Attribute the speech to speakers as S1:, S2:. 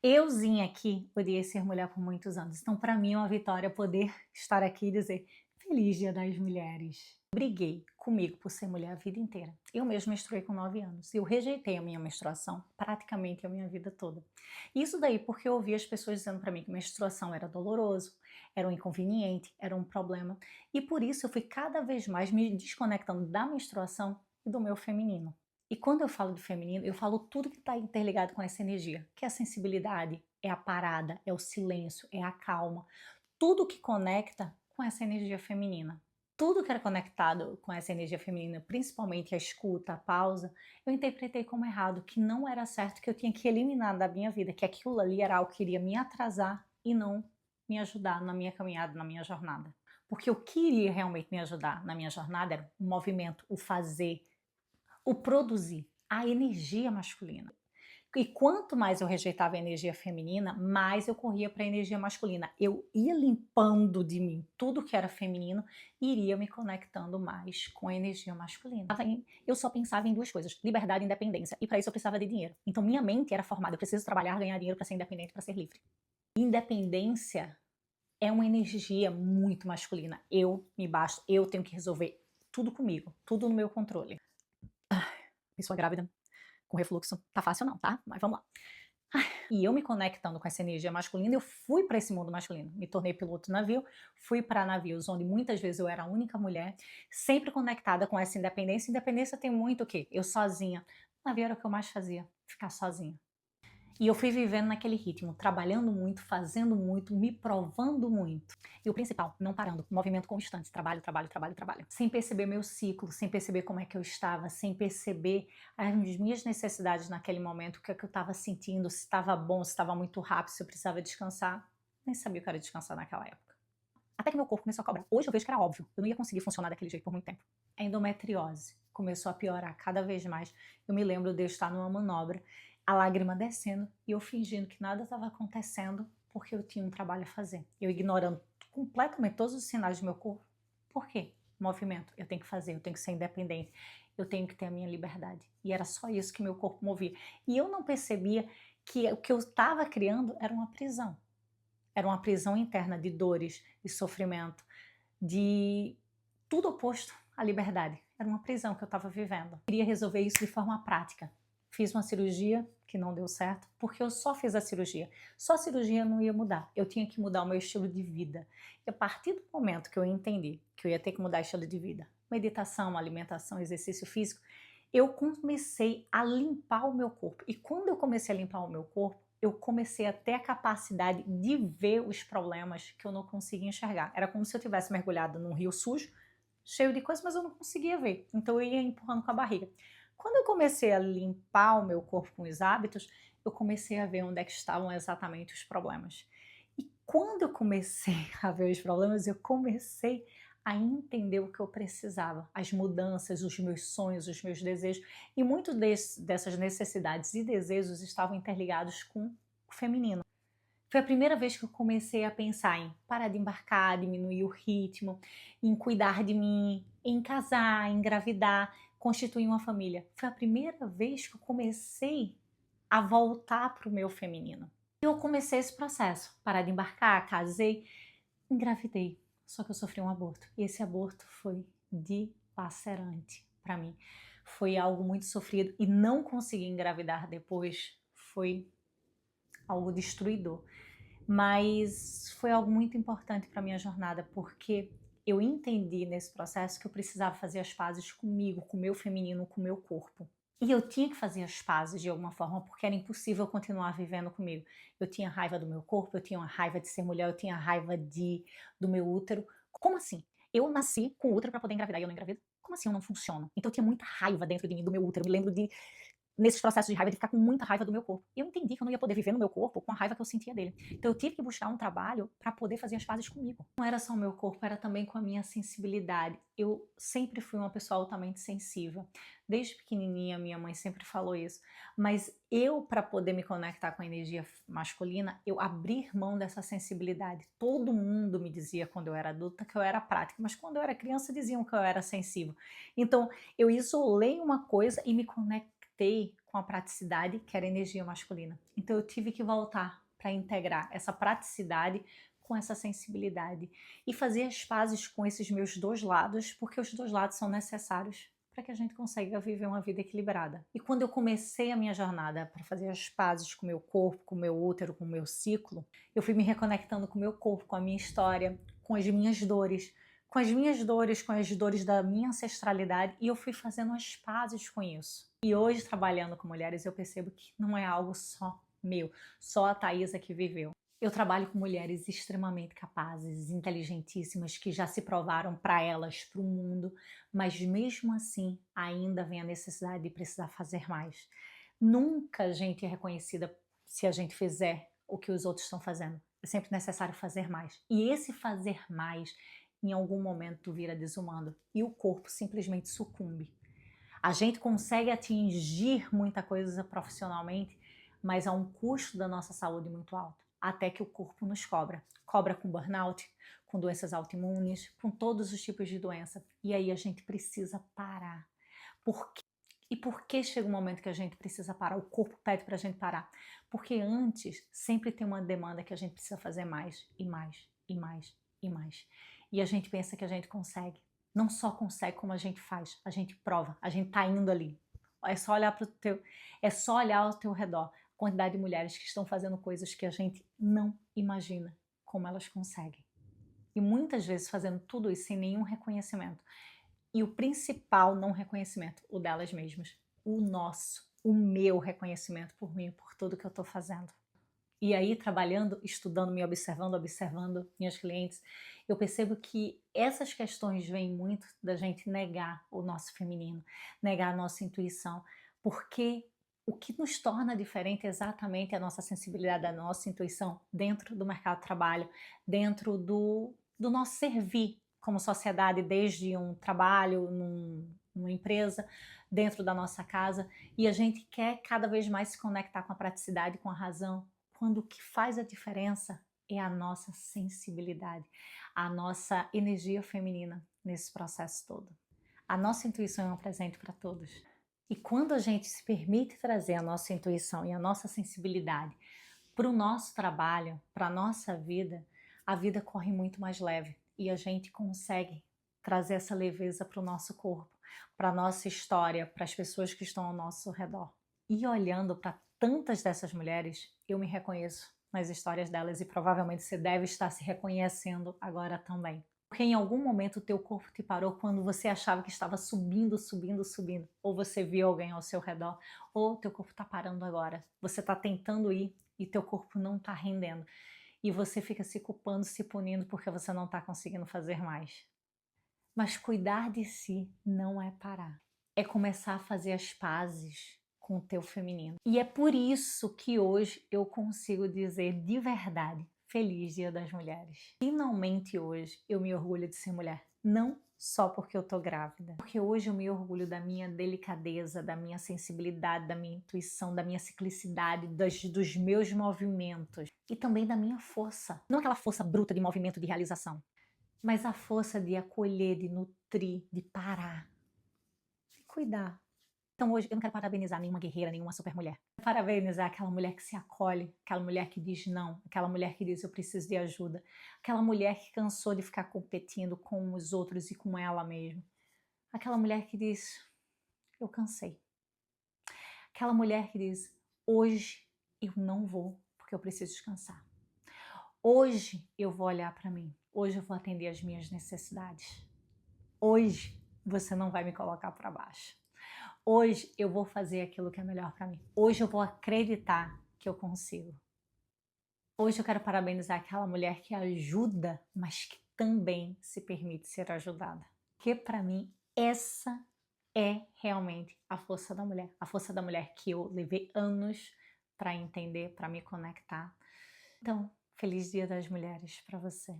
S1: Euzinha aqui odiei ser mulher por muitos anos, então para mim é uma vitória poder estar aqui e dizer Feliz Dia das Mulheres. Briguei comigo por ser mulher a vida inteira. Eu mesma menstruei com 9 anos. Eu rejeitei a minha menstruação praticamente a minha vida toda. Isso daí porque eu ouvi as pessoas dizendo para mim que menstruação era doloroso, era um inconveniente, era um problema. E por isso eu fui cada vez mais me desconectando da menstruação e do meu feminino. E quando eu falo de feminino, eu falo tudo que está interligado com essa energia, que é a sensibilidade, é a parada, é o silêncio, é a calma. Tudo que conecta com essa energia feminina. Tudo que era conectado com essa energia feminina, principalmente a escuta, a pausa, eu interpretei como errado, que não era certo, que eu tinha que eliminar da minha vida, que aquilo ali era algo que iria me atrasar e não me ajudar na minha caminhada, na minha jornada. Porque o que iria realmente me ajudar na minha jornada era o movimento, o fazer, o produzir, a energia masculina. E quanto mais eu rejeitava a energia feminina, mais eu corria para a energia masculina. Eu ia limpando de mim tudo que era feminino e iria me conectando mais com a energia masculina. Eu só pensava em duas coisas: liberdade e independência. E para isso eu precisava de dinheiro. Então minha mente era formada: eu preciso trabalhar, ganhar dinheiro para ser independente, para ser livre. Independência é uma energia muito masculina. Eu me basto, eu tenho que resolver tudo comigo, tudo no meu controle. Pessoa grávida com refluxo, tá fácil não, tá? Mas vamos lá. E eu me conectando com essa energia masculina, eu fui para esse mundo masculino. Me tornei piloto de navio, fui para navios onde muitas vezes eu era a única mulher, sempre conectada com essa independência. Independência tem muito o quê? Eu sozinha. O navio era o que eu mais fazia, ficar sozinha. E eu fui vivendo naquele ritmo, trabalhando muito, fazendo muito, me provando muito. E o principal, não parando, movimento constante, trabalho, trabalho, trabalho, trabalho. Sem perceber meu ciclo, sem perceber como é que eu estava, sem perceber as minhas necessidades naquele momento, o que é que eu estava sentindo, se estava bom, se estava muito rápido, se eu precisava descansar. Nem sabia o que era descansar naquela época. Até que meu corpo começou a cobrar. Hoje eu vejo que era óbvio, eu não ia conseguir funcionar daquele jeito por muito tempo. A endometriose começou a piorar cada vez mais. Eu me lembro de eu estar numa manobra, a lágrima descendo e eu fingindo que nada estava acontecendo porque eu tinha um trabalho a fazer. Eu ignorando completamente todos os sinais do meu corpo. Por quê? Movimento, eu tenho que fazer, eu tenho que ser independente, eu tenho que ter a minha liberdade. E era só isso que meu corpo movia. E eu não percebia que o que eu estava criando era uma prisão. Era uma prisão interna de dores, de sofrimento, de tudo oposto à liberdade. Era uma prisão que eu estava vivendo. Eu queria resolver isso de forma prática. Fiz uma cirurgia que não deu certo, porque eu só fiz a cirurgia. Só a cirurgia não ia mudar. Eu tinha que mudar o meu estilo de vida. E a partir do momento que eu entendi que eu ia ter que mudar o estilo de vida, meditação, alimentação, exercício físico, eu comecei a limpar o meu corpo. E quando eu comecei a limpar o meu corpo, eu comecei a ter a capacidade de ver os problemas que eu não conseguia enxergar. Era como se eu tivesse mergulhado num rio sujo, cheio de coisas, mas eu não conseguia ver. Então eu ia empurrando com a barriga. Quando eu comecei a limpar o meu corpo com os hábitos, eu comecei a ver onde é que estavam exatamente os problemas. E quando eu comecei a ver os problemas, eu comecei a entender o que eu precisava, as mudanças, os meus sonhos, os meus desejos. E muito dessas necessidades e desejos estavam interligados com o feminino. Foi a primeira vez que eu comecei a pensar em parar de embarcar, diminuir o ritmo, em cuidar de mim, em casar, em engravidar, constituir uma família. Foi a primeira vez que eu comecei a voltar para o meu feminino. Eu comecei esse processo, parar de embarcar, casei, engravidei. Só que eu sofri um aborto. E esse aborto foi dilacerante para mim. Foi algo muito sofrido e não conseguir engravidar depois foi algo destruidor. Mas foi algo muito importante para minha jornada, porque eu entendi nesse processo que eu precisava fazer as pazes comigo, com o meu feminino, com o meu corpo. E eu tinha que fazer as pazes de alguma forma, porque era impossível continuar vivendo comigo. Eu tinha raiva do meu corpo, eu tinha uma raiva de ser mulher, eu tinha raiva do meu útero. Como assim? Eu nasci com útero para poder engravidar e eu não engravido? Como assim eu não funciono? Então eu tinha muita raiva dentro de mim, do meu útero. Eu me lembro de nesses processos de raiva, de ficar com muita raiva do meu corpo. E eu entendi que eu não ia poder viver no meu corpo com a raiva que eu sentia dele. Então eu tive que buscar um trabalho para poder fazer as pazes comigo. Não era só o meu corpo, era também com a minha sensibilidade. Eu sempre fui uma pessoa altamente sensível. Desde pequenininha, minha mãe sempre falou isso. Mas eu, para poder me conectar com a energia masculina, eu abrir mão dessa sensibilidade. Todo mundo me dizia quando eu era adulta que eu era prática, mas quando eu era criança diziam que eu era sensível. Então eu isolei uma coisa e me conectei com a praticidade, que era energia masculina. Então eu tive que voltar para integrar essa praticidade com essa sensibilidade e fazer as pazes com esses meus dois lados, porque os dois lados são necessários para que a gente consiga viver uma vida equilibrada. E quando eu comecei a minha jornada para fazer as pazes com o meu corpo, com o meu útero, com o meu ciclo, eu fui me reconectando com o meu corpo, com a minha história, com as minhas dores, com as dores da minha ancestralidade, e eu fui fazendo as pazes com isso. E hoje, trabalhando com mulheres, eu percebo que não é algo só meu, só a Thaisa que viveu. Eu trabalho com mulheres extremamente capazes, inteligentíssimas, que já se provaram para elas, para o mundo, mas mesmo assim ainda vem a necessidade de precisar fazer mais. Nunca a gente é reconhecida se a gente fizer o que os outros estão fazendo. É sempre necessário fazer mais. E esse fazer mais, em algum momento, vira desumano e o corpo simplesmente sucumbe. A gente consegue atingir muita coisa profissionalmente, mas a um custo da nossa saúde muito alto, até que o corpo nos cobra. Cobra com burnout, com doenças autoimunes, com todos os tipos de doença. E aí a gente precisa parar. Por quê? E por que chega um momento que a gente precisa parar? O corpo pede para a gente parar. Porque antes sempre tem uma demanda que a gente precisa fazer mais, e mais, e mais, e mais. E a gente pensa que a gente consegue. Não só consegue, como a gente faz, a gente prova, a gente tá indo ali. É só olhar ao teu redor, a quantidade de mulheres que estão fazendo coisas que a gente não imagina como elas conseguem. E muitas vezes fazendo tudo isso sem nenhum reconhecimento. E o principal não reconhecimento, o delas mesmas. O nosso, o meu reconhecimento por mim, por tudo que eu tô fazendo. E aí, trabalhando, estudando, me observando, observando minhas clientes, eu percebo que essas questões vêm muito da gente negar o nosso feminino, negar a nossa intuição, porque o que nos torna diferente é exatamente a nossa sensibilidade, a nossa intuição dentro do mercado de trabalho, dentro do nosso servir como sociedade, desde um trabalho, numa empresa, dentro da nossa casa, e a gente quer cada vez mais se conectar com a praticidade, com a razão, quando o que faz a diferença é a nossa sensibilidade, a nossa energia feminina nesse processo todo. A nossa intuição é um presente para todos. E quando a gente se permite trazer a nossa intuição e a nossa sensibilidade para o nosso trabalho, para a nossa vida, a vida corre muito mais leve e a gente consegue trazer essa leveza para o nosso corpo, para a nossa história, para as pessoas que estão ao nosso redor. E olhando para tantas dessas mulheres, eu me reconheço nas histórias delas e provavelmente você deve estar se reconhecendo agora também. Porque em algum momento o teu corpo te parou quando você achava que estava subindo, subindo, subindo. Ou você viu alguém ao seu redor, ou teu corpo está parando agora. Você está tentando ir e teu corpo não está rendendo. E você fica se culpando, se punindo porque você não está conseguindo fazer mais. Mas cuidar de si não é parar. É começar a fazer as pazes com o teu feminino. E é por isso que hoje eu consigo dizer de verdade, feliz Dia das Mulheres. Finalmente hoje eu me orgulho de ser mulher. Não só porque eu tô grávida. Porque hoje eu me orgulho da minha delicadeza, da minha sensibilidade, da minha intuição, da minha ciclicidade, dos meus movimentos. E também da minha força. Não aquela força bruta de movimento, de realização. Mas a força de acolher, de nutrir, de parar. De cuidar. Então hoje eu não quero parabenizar nenhuma guerreira, nenhuma supermulher. Quero parabenizar aquela mulher que se acolhe, aquela mulher que diz não, aquela mulher que diz eu preciso de ajuda, aquela mulher que cansou de ficar competindo com os outros e com ela mesma. Aquela mulher que diz eu cansei. Aquela mulher que diz hoje eu não vou porque eu preciso descansar. Hoje eu vou olhar para mim, hoje eu vou atender as minhas necessidades. Hoje você não vai me colocar para baixo. Hoje eu vou fazer aquilo que é melhor para mim. Hoje eu vou acreditar que eu consigo. Hoje eu quero parabenizar aquela mulher que ajuda, mas que também se permite ser ajudada. Porque para mim essa é realmente a força da mulher. A força da mulher que eu levei anos para entender, para me conectar. Então, feliz Dia das Mulheres para você.